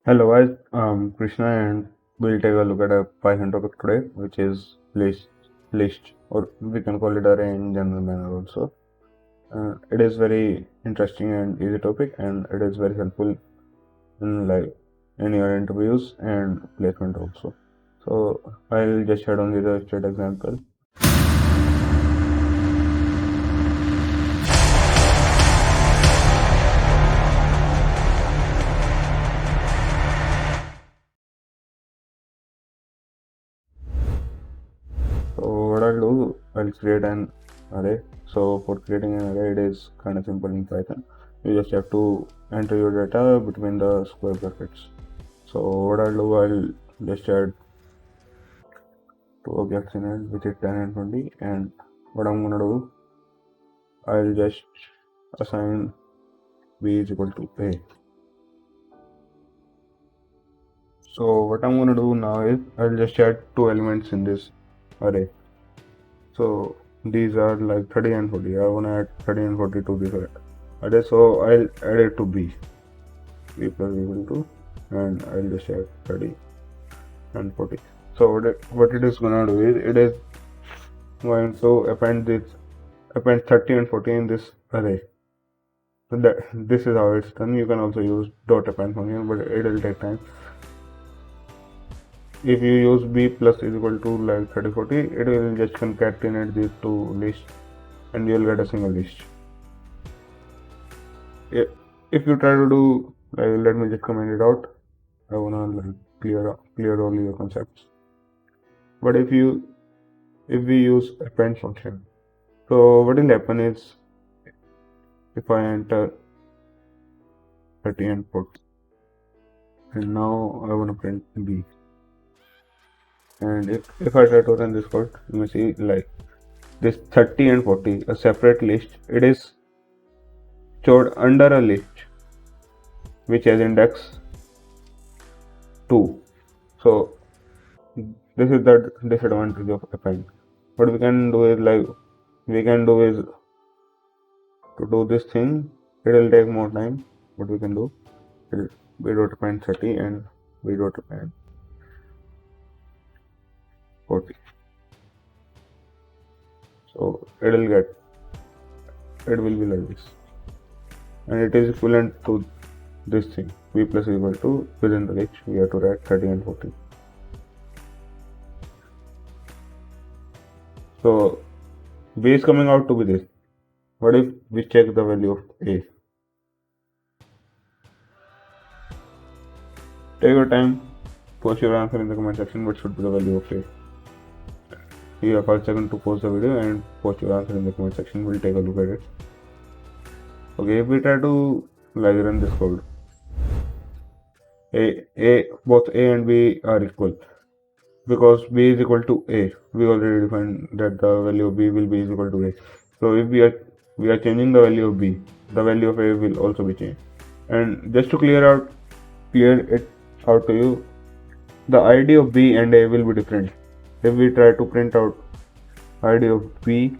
Hello guys, Krishna and we'll take a look at a Python topic today, which is list, or we can call it array in general manner also. It is very interesting and easy topic, and it is very helpful in in your interviews and placement also. So I'll just head on with the straight example. So what I'll do, I'll create an array. So for creating an array, it is kind of simple in Python. You just have to enter your data between the square brackets. So what I'll do, I'll just add two objects in it, which is 10 and 20. And what I'm gonna do, I'll just assign b is equal to a. So what I'm gonna do now is I'll just add two elements in this array. So these are like 30 and 40. I wanna add 30 and 40 to this array. So I'll add it to b plus equal to, and I'll just add 30 and 40. So what it is gonna do is it is going to append 30 and 40 in this array. So this is how it's done. You can also use dot append function, but it will take time. If you use b plus is equal to like 30 40, it will just concatenate these two lists and you will get a single list. If you try to do let me just comment it out. I wanna clear all your concepts. But if we use append function, so what will happen is if I enter 30 and 40, and now I want to print b, and if I try to run this code, you may see like this 30 and 40, a separate list, it is stored under a list which has index 2. So this is the disadvantage of append. What we can do is to do this thing, it will take more time. What we can do, we dot append 30 and we dot append 40. So it will be like this, and it is equivalent to this thing, b plus is equal to, within the list we have to write 30 and 40. So b is coming out to be this. What if we check the value of a? Take your time, post your answer in the comment section. What should be the value of a? You have 5 seconds to pause the video and post your answer in the comment section. We'll take a look at it. Okay, if we try to run this code, both a and b are equal because b is equal to a. We already defined that the value of b will be equal to a. So if we are changing the value of b, the value of a will also be changed. And just to clear it out to you, the ID of b and a will be different. If we try to print out ID of b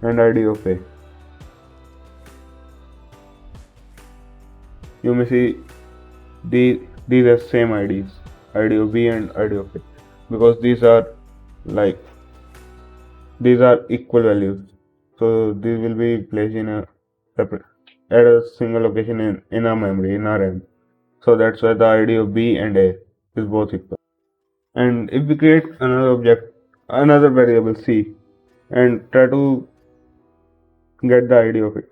and ID of a, you may see these are same IDs, ID of b and ID of a, because these are equal values. So these will be placed in a separate at a single location in our memory, in our RAM. So that's why the ID of b and a is both equal. And if we create another variable c, and try to get the ID of it,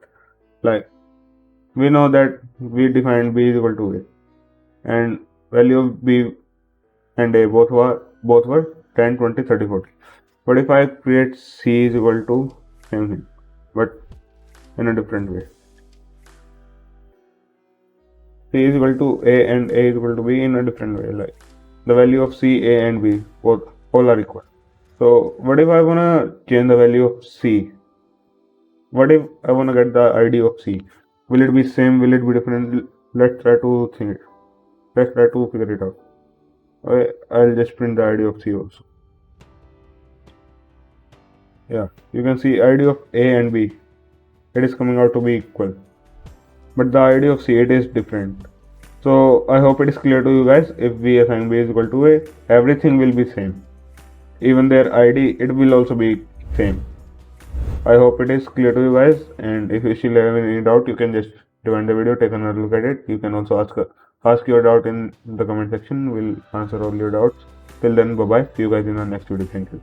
we know that we defined b is equal to a, and value of b and a both were 10, 20, 30, 40. But if I create c is equal to same thing, but in a different way, c is equal to a and a is equal to b in a different way, the value of c, a and b all are equal. So what if I wanna change the value of c? What if I wanna get the ID of c? Will it be same? Will it be different? Let's try to figure it out. Okay, I'll just print the ID of c also. Yeah, you can see ID of a and b, it is coming out to be equal, but the ID of c, it is different. So I hope it is clear to you guys. If v assign b is equal to a, everything will be same. Even their ID, it will also be same. I hope it is clear to you guys, and if you still have any doubt, you can just rewind the video, take another look at it. You can also ask your doubt in the comment section. We'll answer all your doubts. Till then, bye bye. See you guys in our next video. Thank you.